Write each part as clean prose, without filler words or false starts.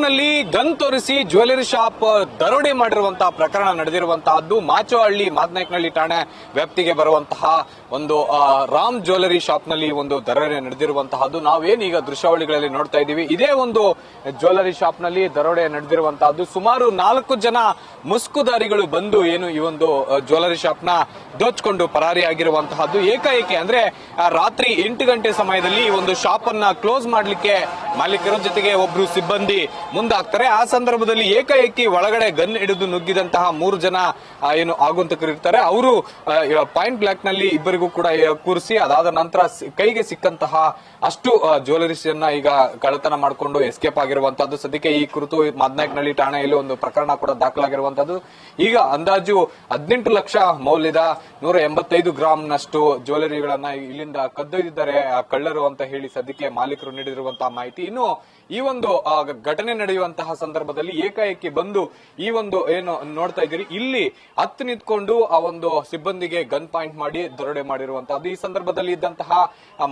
ನಲ್ಲಿ ಗನ್ ತೋರಿಸಿ jewellery shop ದರೋಡೆ ಮಾಡಿರುವಂತಹ ಪ್ರಕರಣ ನಡೆದಿರುವಂತಹದ್ದು ಮಾಚೋಹಳ್ಳಿ ಮಾದನಾಯಕನಹಳ್ಳಿ ಠಾಣೆ ವ್ಯಾಪ್ತಿಗೆ ಬರುವಂತಹ ಒಂದು ರಾಮ್ ಜ್ಯುವೆಲರಿ ಶಾಪ್ ನಲ್ಲಿ ಒಂದು ದರೋಡೆ ನಡೆದಿರುವಂತಹದ್ದು ನಾವೇನೀಗ ದೃಶ್ಯಾವಳಿಗಳಲ್ಲಿ ನೋಡ್ತಾ ಇದ್ದೀವಿ. ಇದೇ ಒಂದು ಜ್ಯುವೆಲರಿ ಶಾಪ್ ನಲ್ಲಿ ದರೋಡೆ ನಡೆದಿರುವಂತಹದ್ದು. ಸುಮಾರು 4 ಜನ ಮುಸ್ಕುದಾರಿಗಳು ಬಂದು ಏನು ಈ ಒಂದು ಜ್ಯುವೆಲರಿ ಶಾಪ್ ನ ದೋಚ್ಕೊಂಡು ಪರಾರಿಯಾಗಿರುವಂತಹದ್ದು. ಏಕಾಏಕಿ ಅಂದ್ರೆ ರಾತ್ರಿ 8 ಗಂಟೆ ಸಮಯದಲ್ಲಿ ಈ ಒಂದು ಶಾಪ್ ಅನ್ನ ಕ್ಲೋಸ್ ಮಾಡ್ಲಿಕ್ಕೆ ಮಾಲೀಕರ ಜೊತೆಗೆ ಒಬ್ರು ಸಿಬ್ಬಂದಿ ಮುಂದಾಗ್ತಾರೆ. ಆ ಸಂದರ್ಭದಲ್ಲಿ ಏಕಾಏಕಿ ಒಳಗಡೆ ಗನ್ ಹಿಡಿದು ನುಗ್ಗಿದಂತಹ 3 ಜನ ಏನು ಆಗುಂತಕರು ಇರ್ತಾರೆ. ಅವರು ಪಾಯಿಂಟ್ ಬ್ಲಾಕ್ ನಲ್ಲಿ ಇಬ್ಬರಿಗೂ ಕೂಡ ಕೂರಿಸಿ ಅದಾದ ನಂತರ ಕೈಗೆ ಸಿಕ್ಕಂತಹ ಅಷ್ಟು ಜ್ಯುವೆಲರೀಸ್ ಅನ್ನ ಈಗ ಕಳ್ಳತನ ಮಾಡಿಕೊಂಡು ಎಸ್ಕೇಪ್ ಆಗಿರುವಂತಹದ್ದು. ಸದ್ಯಕ್ಕೆ ಈ ಕುರಿತು ಮಾದನಾಯಕನಹಳ್ಳಿ ಠಾಣೆಯಲ್ಲಿ ಒಂದು ಪ್ರಕರಣ ಕೂಡ ದಾಖಲಾಗಿರುವಂತಹದ್ದು. ಈಗ ಅಂದಾಜು 18 ಲಕ್ಷ ಮೌಲ್ಯದ 185 ಗ್ರಾಂನಷ್ಟು ಜ್ಯುವೆಲರಿಗಳನ್ನ ಇಲ್ಲಿಂದ ಕದ್ದೊಯ್ದಿದ್ದಾರೆ ಕಳ್ಳರು ಅಂತ ಹೇಳಿ ಸದ್ಯಕ್ಕೆ ಮಾಲೀಕರು ನೀಡಿರುವಂತಹ ಮಾಹಿತಿ. ಇನ್ನು ಈ ಒಂದು ಘಟನೆ ನಡೆಯುವಂತಹ ಸಂದರ್ಭದಲ್ಲಿ ಏಕಾಏಕಿ ಬಂದು ಈ ಒಂದು ಏನು ನೋಡ್ತಾ ಇದ್ದೀರಿ ಇಲ್ಲಿ ಹತ್ತು ನಿಂತ್ಕೊಂಡು ಆ ಒಂದು ಸಿಬ್ಬಂದಿಗೆ ಗನ್ ಪಾಯಿಂಟ್ ಮಾಡಿ ದರೋಡೆ ಮಾಡಿರುವಂತಹದ್ದು. ಈ ಸಂದರ್ಭದಲ್ಲಿ ಇದ್ದಂತಹ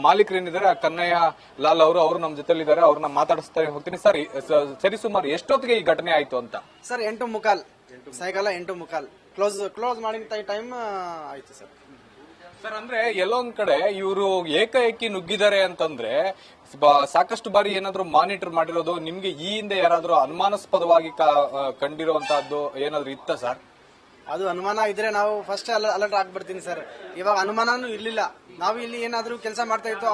ಮಾಲೀಕರೇನಿದ್ದಾರೆ ಕನ್ನಯ್ಯ ಲಾಲ್ ಅವರು ನಮ್ಮ ಜೊತೆಲಿದ್ದಾರೆ. ಅವ್ರನ್ನ ಮಾತಾಡಿಸ್ತಾ ಹೋಗ್ತೀನಿ. ಸರಿ ಸುಮಾರು ಎಷ್ಟೊತ್ತಿಗೆ ಈ ಘಟನೆ ಆಯ್ತು ಅಂತ? ಸರ್ 8:15 ಸಾಯಂಕಾಲ 8:15 ಕ್ಲೋಸ್ ಮಾಡಿದ ಟೈಮ್ ಆಯ್ತು ಸರ್. ಸರ್ ಅಂದ್ರೆ ಎಲ್ಲೊಂದ್ ಕಡೆ ಇವರು ಏಕಾಏಕಿ ನುಗ್ಗಿದ್ದಾರೆ ಅಂತಂದ್ರೆ ಸಾಕಷ್ಟು ಬಾರಿ ಏನಾದ್ರು ಮಾನಿಟರ್ ಮಾಡಿರೋದು ನಿಮ್ಗೆ ಈ ಹಿಂದೆ ಯಾರಾದ್ರೂ ಅನುಮಾನಾಸ್ಪದವಾಗಿ ಕಂಡಿರುವಂತಹದ್ದು ಏನಾದ್ರು ಇತ್ತ ಸರ್? ಅದು ಅನುಮಾನ ಇದ್ರೆ ನಾವು ಫಸ್ಟ್ ಅಲರ್ಟ್ ಆಗ್ಬಿಡ್ತೀನಿ ಸರ್. ಇವಾಗ ಅನುಮಾನನೂ ಇರ್ಲಿಲ್ಲ. ನಾವು ಇಲ್ಲಿ ಏನಾದ್ರು ಕೆಲಸ ಮಾಡ್ತಾ ಇತ್ತು,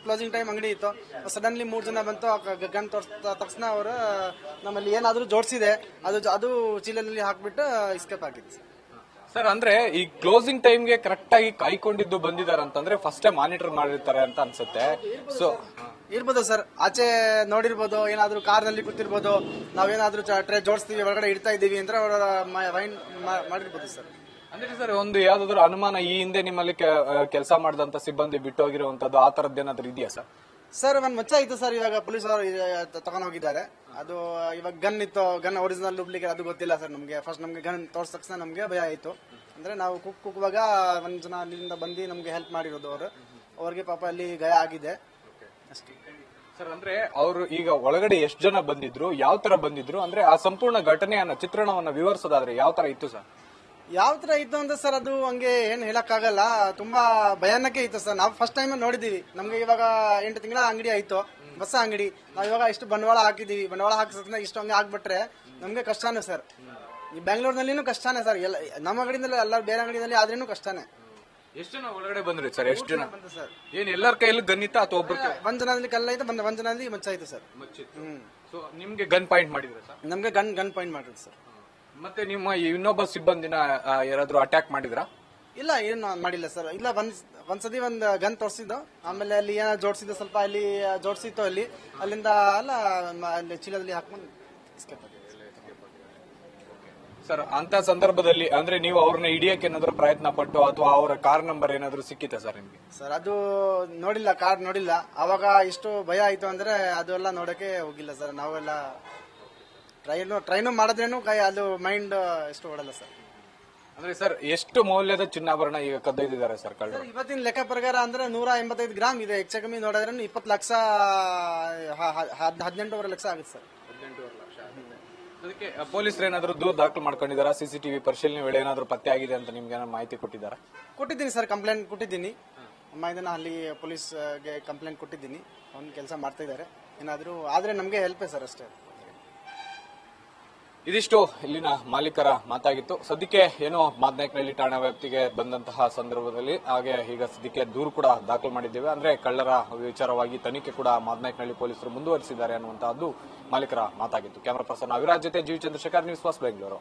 ಕ್ಲೋಸಿಂಗ್ ಟೈಮ್ ಅಂಗಡಿ ಇತ್ತು, ಸಡನ್ಲಿ 3 ಜನ ಬಂತು ಗನ್ ತೋರಿಸಿದ ತಕ್ಷಣ ಅವರು ನಮ್ಮಲ್ಲಿ ಏನಾದ್ರು ಜೋಡಿಸಿದೆ ಅದು ಚೀಲದಲ್ಲಿ ಹಾಕ್ಬಿಟ್ಟು ಎಸ್ಕೇಪ್ ಆಗಿದೆ ಸರ್. ಸರ್ ಅಂದ್ರೆ ಈ ಕ್ಲೋಸಿಂಗ್ ಟೈಮ್ಗೆ ಕರೆಕ್ಟ್ ಆಗಿ ಕಾಯ್ಕೊಂಡಿದ್ದು ಬಂದಿದ್ದಾರೆ ಅಂತಂದ್ರೆ ಫಸ್ಟ್ ಮಾನಿಟರ್ ಮಾಡಿರ್ತಾರೆ ಅಂತ ಅನ್ಸುತ್ತೆ. ಸೊ ಇರ್ಬೋದು ಸರ್, ಆಚೆ ನೋಡಿರ್ಬೋದು, ಏನಾದ್ರು ಕಾರ್ ನಲ್ಲಿ ಕೂತಿರ್ಬೋದು, ನಾವೇನಾದ್ರೂ ಟ್ರೇ ಜೋಡಿಸ್ತೀವಿ ಒಳಗಡೆ ಇಡ್ತಾ ಇದೀವಿ ಅಂದ್ರೆ ಅವರ ಮಾಡಿರ್ಬೋದು ಸರ್. ಅಂದ್ರೆ ಸರ್ ಒಂದು ಯಾವ್ದಾದ್ರು ಅನುಮಾನ ಈ ಹಿಂದೆ ನಿಮ್ಮಲ್ಲಿ ಕೆಲಸ ಮಾಡಿದಂತ ಸಿಬ್ಬಂದಿ ಬಿಟ್ಟು ಹೋಗಿರುವಂತದ್ದು ಆ ತರದ್ದು ಏನಾದ್ರು ಇದೆಯಾ ಸರ್? ಸರ್ ಒಂದ್ ಮಚ್ಚ ಇತ್ತು ಸರ್. ಇವಾಗ ಪೊಲೀಸ್ ಅವರು ತಗೊಂಡ್ ಹೋಗಿದ್ದಾರೆ. ಅದು ಇವಾಗ ಗನ್ ಇತ್ತು, ಗನ್ ಒರಿಜಿನಲ್ ಡೂಪ್ಲಿಕೇಟ್ ಅದು ಗೊತ್ತಿಲ್ಲ ಸರ್ ನಮ್ಗೆ. ಫಸ್ಟ್ ನಮ್ಗೆ ಗನ್ ತೋರ್ಸ ತಕ್ಷಣ ನಮ್ಗೆ ಭಯ ಆಯ್ತು. ಅಂದ್ರೆ ನಾವು ಕುಕ್ಕುವಾಗ 1 ಜನ ಅಲ್ಲಿಂದ ಬಂದು ನಮ್ಗೆ ಹೆಲ್ಪ್ ಮಾಡಿರೋದು ಅವ್ರಿಗೆ ಪಾಪ ಅಲ್ಲಿ ಗಾಯ ಆಗಿದೆ ಅಷ್ಟೇ ಸರ್. ಅಂದ್ರೆ ಅವರು ಈಗ ಒಳಗಡೆ ಎಷ್ಟು ಜನ ಬಂದಿದ್ರು, ಯಾವ ತರ ಬಂದಿದ್ರು, ಅಂದ್ರೆ ಆ ಸಂಪೂರ್ಣ ಘಟನೆಯನ್ನ ಚಿತ್ರಣವನ್ನ ವಿವರಿಸೋದಾದ್ರೆ ಯಾವ ತರ ಇತ್ತು ಸರ್? ಯಾವ ತರ ಇತ್ತು ಅಂದ್ರೆ ಸರ್ ಅದು ಹಂಗೆ ಏನ್ ಹೇಳಕ್ ಆಗಲ್ಲ. ತುಂಬಾ ಭಯಾನಕ ಇತ್ತು ಸರ್. ನಾವು ಫಸ್ಟ್ ಟೈಮ್ ನೋಡಿದೀವಿ. ನಮ್ಗೆ ಇವಾಗ 8 ತಿಂಗಳ ಅಂಗಡಿ ಆಯ್ತು, ಹೊಸ ಅಂಗಡಿ. ನಾವ್ ಇವಾಗ ಇಷ್ಟು ಬಂಡವಾಳ ಹಾಕಿದೀವಿ. ಬಂಡವಾಳ ಹಾಕಿದ್ರೆ ಇಷ್ಟು ಹಂಗೆ ಆಗ್ಬಿಟ್ರೆ ನಮ್ಗೆ ಕಷ್ಟನೇ ಸರ್. ಈ ಬೆಂಗಳೂರಿನಲ್ಲಿನೂ ಕಷ್ಟನೇ ಸರ್. ನಮ್ಮ ಅಂಗಡಿನಲ್ಲಿ ಎಲ್ಲ ಬೇರೆ ಅಂಗಡಿನಲ್ಲಿ ಆದ್ರೇನು ಕಷ್ಟನೇ. ಎಷ್ಟು ಜನ ಒಳಗಡೆ ಬಂದ್ರಿ ಸರ್? ಎಷ್ಟು ಜನ ಬಂತು ಸರ್? ಏನ್ ಎಲ್ಲರ ಕೈಯಲ್ಲಿ ಗನ್ ಇತ್ತ ಅಥವಾ ಒಬ್ಬರು? 1 ಜನದಲ್ಲಿ ಕಲ್ಲ ಐತೆ, 1 ಜನದಲ್ಲಿ ಮಚ್ಚ ಆಯ್ತು ಸರ್. ಸೊ ನಿಮ್ಗೆ ಗನ್ ಪಾಯಿಂಟ್ ಮಾಡಿದ್ರೆ ಸರ್? ನಮ್ಗೆ ಗನ್ ಪಾಯಿಂಟ್ ಮಾಡಿದ್ರು ಸರ್. ಮತ್ತೆ ನಿಮ್ಮ ಇನ್ನೊಬ್ಬ ಸಿಬ್ಬಂದಿನ ಯಾರಾದ್ರೂ ಅಟ್ಯಾಕ್ ಮಾಡಿದ್ರಾ? ಇಲ್ಲ, ಏನು ಮಾಡಿಲ್ಲ ಸರ್. ಇಲ್ಲ, ಒಂದ್ಸತಿ ಒಂದ್ ಗನ್ ತೋರಿಸಿದ್ದು, ಆಮೇಲೆ ಅಲ್ಲಿ ಏನೋ ಜೋಡಿಸಿದ್ದು, ಸ್ವಲ್ಪ ಅಲ್ಲಿ ಜೋಡಿಸಿತ್ತು, ಅಲ್ಲಿಂದ ಅಲ್ಲಿ ಚೀಲದಲ್ಲಿ ಹಾಕೊಂಡು ಎಸ್ಕೇಪ್ ಆಗಿದೆ ಸರ್. ಅಂತ ಸಂದರ್ಭದಲ್ಲಿ ಅಂದ್ರೆ ನೀವು ಅವ್ರನ್ನ ಹಿಡಿಯಕ್ಕೆ ಏನಾದ್ರು ಪ್ರಯತ್ನ ಪಟ್ಟು ಅಥವಾ ಅವರ ಕಾರ್ ನಂಬರ್ ಏನಾದ್ರು ಸಿಕ್ಕಿತಾ ಸರ್ ನಿಮ್ಗೆ? ಸರ್ ಅದು ನೋಡಿಲ್ಲ, ಕಾರ್ ನೋಡಿಲ್ಲ. ಅವಾಗ ಇಷ್ಟು ಭಯ ಆಯ್ತು ಅಂದ್ರೆ ಅದೆಲ್ಲ ನೋಡಕ್ಕೆ ಹೋಗಿಲ್ಲ ಸರ್. ನಾವೆಲ್ಲ ಟ್ರೈನು ಮಾಡಿದ್ರೇನು ಅದು ಮೈಂಡ್ ಎಷ್ಟು ಓಡಲ್ಲ ಸರ್. ಅಂದ್ರೆ ಸರ್ ಎಷ್ಟು ಮೌಲ್ಯದ ಚಿನ್ನಾಭರಣ ಈಗ ಕದ್ದೊಯ್ದಿದ್ದಾರೆ ಸರ್ ಕಳ್ಳರು? ಇವತ್ತಿನ ಲೆಕ್ಕ ಪ್ರಕಾರ ಅಂದ್ರೆ 185 ಗ್ರಾಮ್ ಇದೆ. ಹೆಚ್ಚು ಕಮ್ಮಿ ನೋಡಿದ್ರೆ 20 ಲಕ್ಷ 18 ಲಕ್ಷ ಆಗುತ್ತೆ ಸರ್. 18 ಲಕ್ಷ. ಅದಕ್ಕೆ ಪೊಲೀಸರು ಏನಾದ್ರು ದೂರು ದಾಖಲು ಮಾಡ್ಕೊಂಡಿದ್ದಾರಾ? ಸಿಸಿಟಿವಿ ಪರಿಶೀಲನೆ ವೇಳೆ ಏನಾದ್ರು ಪತ್ತೆ ಆಗಿದೆ ಅಂತ ನಿಮ್ಗೆ ಏನಾದ್ರು ಮಾಹಿತಿ ಕೊಟ್ಟಿದ್ದಾರಾ? ಕೊಟ್ಟಿದ್ದೀನಿ ಸರ್, ಕಂಪ್ಲೇಂಟ್ ಕೊಟ್ಟಿದ್ದೀನಿ. ಇದನ್ನ ಅಲ್ಲಿ ಪೊಲೀಸ್ಗೆ ಕಂಪ್ಲೇಂಟ್ ಕೊಟ್ಟಿದ್ದೀನಿ. ಅವ್ನು ಕೆಲಸ ಮಾಡ್ತಾ ಇದ್ದಾರೆ. ಏನಾದ್ರು ಆದ್ರೆ ನಮ್ಗೆ ಹೆಲ್ಪೇ ಸರ್ ಅಷ್ಟೇ. ಇದಿಷ್ಟು ಇಲ್ಲಿನ ಮಾಲೀಕರ ಮಾತಾಗಿತ್ತು. ಸದ್ಯಕ್ಕೆ ಏನೋ ಮಾದನಾಯಕನಹಳ್ಳಿ ಠಾಣಾ ವ್ಯಾಪ್ತಿಗೆ ಬಂದಂತಹ ಸಂದರ್ಭದಲ್ಲಿ ಹಾಗೆ ಈಗ ಸದ್ಯಕ್ಕೆ ದೂರು ಕೂಡ ದಾಖಲು ಮಾಡಿದ್ದೇವೆ. ಅಂದ್ರೆ ಕಳ್ಳರ ವಿಚಾರವಾಗಿ ತನಿಖೆ ಕೂಡ ಮಾದನಾಯಕನಹಳ್ಳಿ ಪೊಲೀಸರು ಮುಂದುವರಿಸಿದ್ದಾರೆ ಅನ್ನುವಂತಹದ್ದು ಮಾಲೀಕರ ಮಾತಾಗಿತ್ತು. ಕ್ಯಾಮರಾ ಪರ್ಸನ್ ಅವಿರಾಜ್ ಜೊತೆ ಜಿ ಚಂದ್ರಶೇಖರ್, ನ್ಯೂಸ್ ಫಸ್ಟ್ ಬೆಂಗಳೂರು.